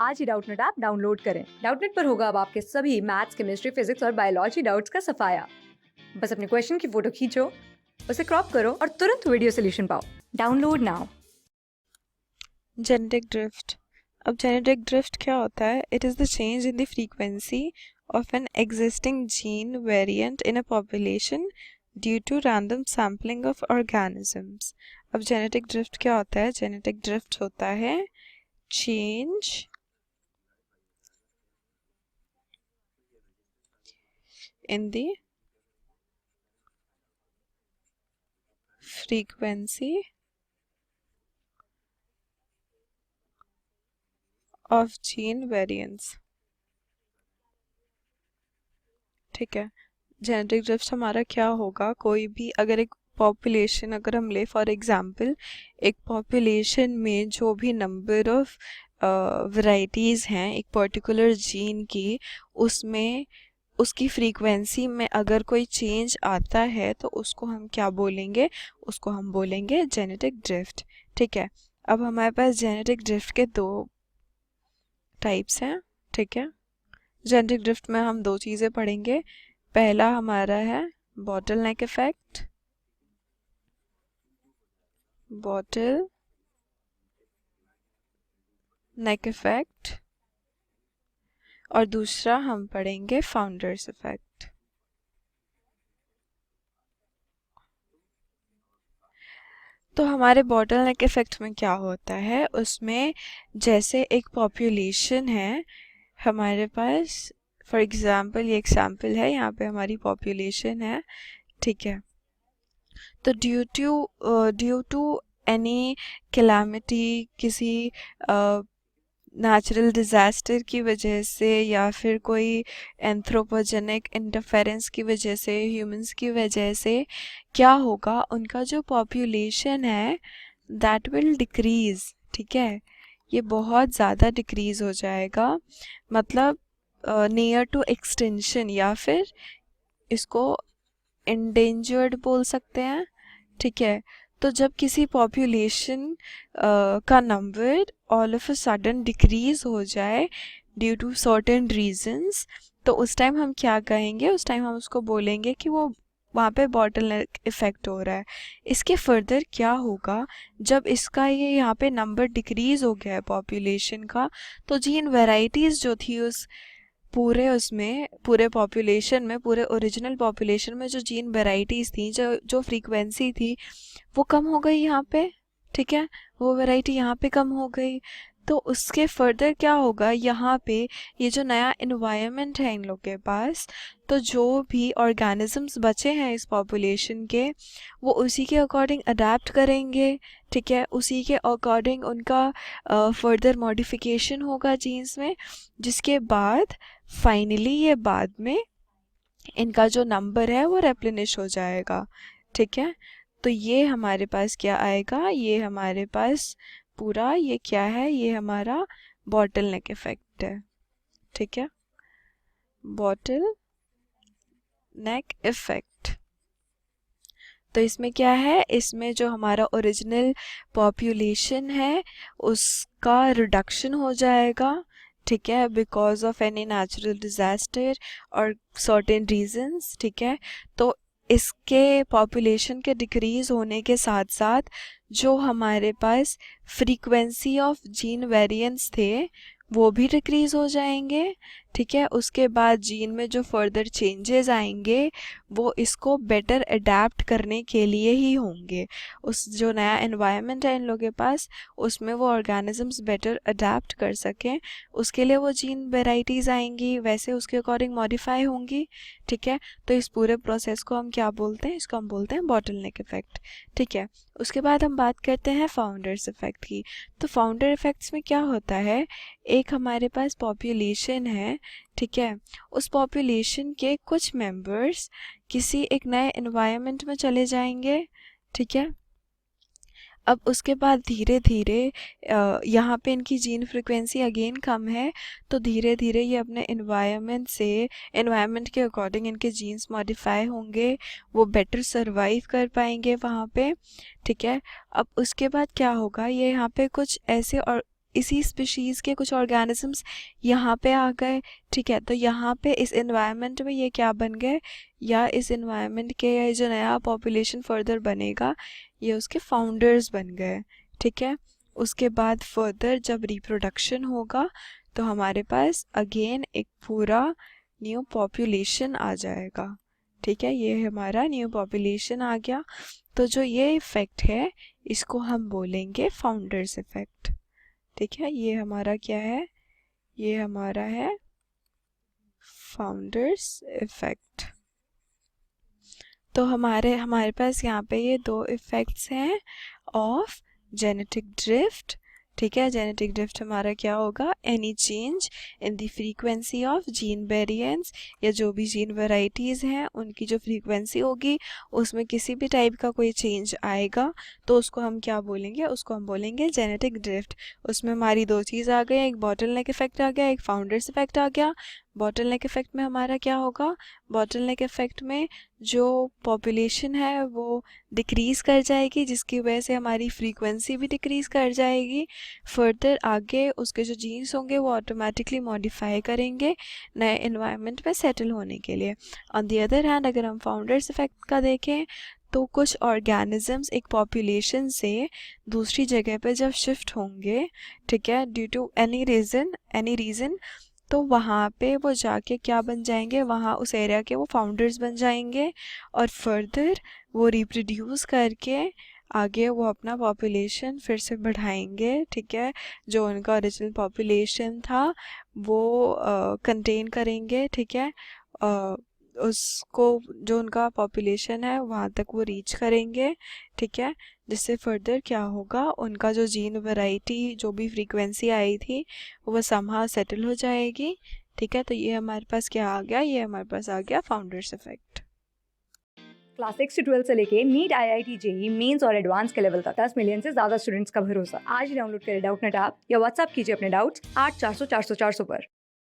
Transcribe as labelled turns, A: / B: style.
A: आज ही Doubtnut app download करें। Doubtnut पर होगा अब आपके सभी मैथ्स, केमिस्ट्री, फिजिक्स और बायोलॉजी डाउट्स का सफाया। बस अपने क्वेश्चन की फोटो खींचो, उसे क्रॉप करो और तुरंत वीडियो सोल्यूशन पाओ। Download now.
B: Genetic drift. अब जेनेटिक ड्रिफ्ट क्या होता है? It is the change in the frequency of an existing gene variant in a population due to random sampling of organisms. अब जेनेटिक ड्रिफ्ट क्या होता है? Genetic drift होता है change in the frequency of gene variants। ठीक है, genetic drift हमारा क्या होगा? कोई भी अगर एक पॉपुलेशन अगर हम ले, फॉर एग्जांपल एक पॉपुलेशन में जो भी नंबर ऑफ वैरायटीज़ हैं एक पर्टिकुलर जीन की, उसमें उसकी फ्रीक्वेंसी में अगर कोई चेंज आता है तो उसको हम क्या बोलेंगे? उसको हम बोलेंगे जेनेटिक ड्रिफ्ट। ठीक है, अब हमारे पास जेनेटिक ड्रिफ्ट के दो टाइप्स हैं। ठीक है, जेनेटिक ड्रिफ्ट में हम दो चीज़ें पढ़ेंगे। पहला हमारा है बॉटल नेक इफेक्ट, बॉटल नेक इफेक्ट, और दूसरा हम पढ़ेंगे फाउंडर्स इफेक्ट। तो हमारे बॉटल नेक इफेक्ट में क्या होता है? उसमें जैसे एक पॉपुलेशन है हमारे पास, फॉर एग्जांपल ये एग्जांपल है, यहाँ पे हमारी पॉपुलेशन है। ठीक है, तो ड्यू टू एनी कैलामिटी, किसी नेचुरल डिज़ास्टर की वजह से या फिर कोई एंथ्रोपोजेनिक इंटरफेरेंस की वजह से, ह्यूमंस की वजह से क्या होगा? उनका जो पॉपुलेशन है दैट विल डिक्रीज़। ठीक है, ये बहुत ज़्यादा डिक्रीज़ हो जाएगा, मतलब नियर टू एक्सटेंशन, या फिर इसको इंडेंजर्ड बोल सकते हैं। ठीक है, तो जब किसी पॉपुलेशन का number all of a sudden decrease हो जाए ड्यू टू सर्टेन रीजंस, तो उस टाइम हम क्या कहेंगे? उस टाइम हम उसको बोलेंगे कि वो वहाँ पे बॉटलनेक इफ़ेक्ट हो रहा है। इसके फर्दर क्या होगा? जब इसका ये यहाँ पे नंबर डिक्रीज हो गया है पॉपुलेशन का, तो जीन वेराइटीज़ जो थी उस पूरे पॉपुलेशन में, पूरे ओरिजिनल पॉपुलेशन में जो जीन वेराइटीज़ थी, जो फ्रीक्वेंसी थी, वो कम हो गई यहाँ पे। ठीक है, वो वैरायटी यहाँ पे कम हो गई, तो उसके फर्दर क्या होगा? यहाँ पे ये जो नया इन्वायरमेंट है इन लोग के पास, तो जो भी ऑर्गेनिजम्स बचे हैं इस पॉपुलेशन के, वो उसी के अकॉर्डिंग अडेप्ट करेंगे। ठीक है, उसी के अकॉर्डिंग उनका फर्दर मॉडिफिकेशन होगा जीन्स में, जिसके बाद फाइनली ये बाद में इनका जो नंबर है वो रेप्लेनिश हो जाएगा। ठीक है, तो ये हमारे पास क्या आएगा? ये हमारे पास पूरा ये क्या है? ये हमारा बॉटल नेक इफेक्ट है। ठीक है, बॉटल नेक इफेक्ट। तो इसमें क्या है? इसमें जो हमारा ओरिजिनल पॉपुलेशन है उसका रिडक्शन हो जाएगा। ठीक है, because of any natural disaster और सर्टेन रीजंस। ठीक है, तो इसके पॉपुलेशन के डिक्रीज होने के साथ साथ जो हमारे पास फ्रीक्वेंसी ऑफ जीन वेरिएंट्स थे वो भी डिक्रीज हो जाएंगे। ठीक है, उसके बाद जीन में जो फर्दर चेंजेस आएंगे वो इसको बेटर अडेप्ट करने के लिए ही होंगे। उस जो नया एनवायरनमेंट है इन लोगों के पास, उसमें वो ऑर्गेनिजम्स बेटर अडेप्ट कर सकें, उसके लिए वो जीन वेराइटीज़ आएंगी, वैसे उसके अकॉर्डिंग मॉडिफाई होंगी। ठीक है, तो इस पूरे प्रोसेस को हम क्या बोलते हैं? इसको हम बोलते हैं बॉटलनेक इफेक्ट। ठीक है, उसके बाद हम बात करते हैं फाउंडर्स इफेक्ट की। तो फाउंडर इफेक्ट्स में क्या होता है? एक हमारे पास पॉपुलेशन है। ठीक है, उस पॉपुलेशन के कुछ मेंबर्स किसी एक नए एनवायरनमेंट में चले जाएंगे। ठीक है, अब उसके बाद धीरे धीरे यहाँ पे इनकी जीन फ्रिक्वेंसी अगेन कम है, तो धीरे धीरे ये अपने एनवायरनमेंट के अकॉर्डिंग इनके जीन्स मॉडिफाई होंगे, वो बेटर सरवाइव कर पाएंगे वहाँ पे। ठीक है, अब उसके बाद क्या होगा? ये यहाँ पे कुछ ऐसे और इसी स्पीशीज़ के कुछ ऑर्गेनिजम्स यहाँ पे आ गए, ठीक है। तो यहाँ पे इस एनवायरनमेंट में ये क्या बन गए, या इस एनवायरनमेंट के ये जो नया पॉपुलेशन फर्दर बनेगा ये उसके फाउंडर्स बन गए, ठीक है। उसके बाद फर्दर जब रिप्रोडक्शन होगा तो हमारे पास अगेन एक पूरा न्यू पॉपुलेशन आ जाएगा, ठीक है। ये हमारा न्यू पॉपुलेशन आ गया। तो जो ये इफ़ेक्ट है इसको हम बोलेंगे फाउंडर्स इफ़ेक्ट, ठीक है। ये हमारा क्या है, ये हमारा है फाउंडर्स इफ़ेक्ट। तो हमारे पास यहाँ पे ये दो इफ़ेक्ट्स हैं ऑफ जेनेटिक ड्रिफ्ट, ठीक है। जेनेटिक ड्रिफ्ट हमारा क्या होगा, any change in the frequency of gene variance, या जो भी जीन वैरायटीज़ हैं उनकी जो फ्रीक्वेंसी होगी उसमें किसी भी टाइप का कोई चेंज आएगा तो उसको हम क्या बोलेंगे, उसको हम बोलेंगे जेनेटिक ड्रिफ्ट। उसमें हमारी दो चीज़ आ गई, एक बॉटलनेक इफेक्ट आ गया, एक फाउंडर्स इफेक्ट आ गया। बॉटलनेक इफेक्ट में हमारा क्या होगा, बॉटलनेक इफेक्ट में जो पॉपुलेशन है वो डिक्रीज़ कर जाएगी, जिसकी वजह से हमारी फ्रीक्वेंसी भी डिक्रीज़ कर जाएगी। फर्दर आगे उसके जो जीन्स होंगे वो ऑटोमेटिकली मॉडिफाई करेंगे नए इन्वायरमेंट में सेटल होने के लिए। ऑन दी अदर हैंड अगर हम फाउंडर्स इफेक्ट का देखें तो कुछ ऑर्गेनिजम्स एक पॉपुलेशन से दूसरी जगह पे जब शिफ्ट होंगे, ठीक है, ड्यू टू एनी रीज़न, तो वहाँ पे वो जाके क्या बन जाएंगे, वहाँ उस एरिया के वो फाउंडर्स बन जाएंगे और फर्दर वो रिप्रोड्यूस करके आगे वो अपना पॉपुलेशन फिर से बढ़ाएंगे, ठीक है। जो उनका ओरिजिनल पॉपुलेशन था वो कंटेन करेंगे, ठीक है। उसको जो उनका पॉपुलेशन है वहाँ तक वो रीच करेंगे, ठीक है। जिससे फर्दर क्या होगा, उनका जो जीन वैरायटी जो भी फ्रीक्वेंसी आई थी वो समहाउ सेटल हो जाएगी, ठीक है। तो ये हमारे पास क्या आ गया, ये हमारे पास आ गया फाउंडर्स इफेक्ट।
A: क्लास 6 से 12 से लेके नीट, IIT, जेई मेंस और एडवांस के लेवल तक 10 मिलियन से ज्यादा स्टूडेंट्स का भरोसा। आज ही डाउनलोड करें डाउटनेट ऐप या व्हाट्सएप कीजिए अपने डाउट्स 8400 400 400 पर।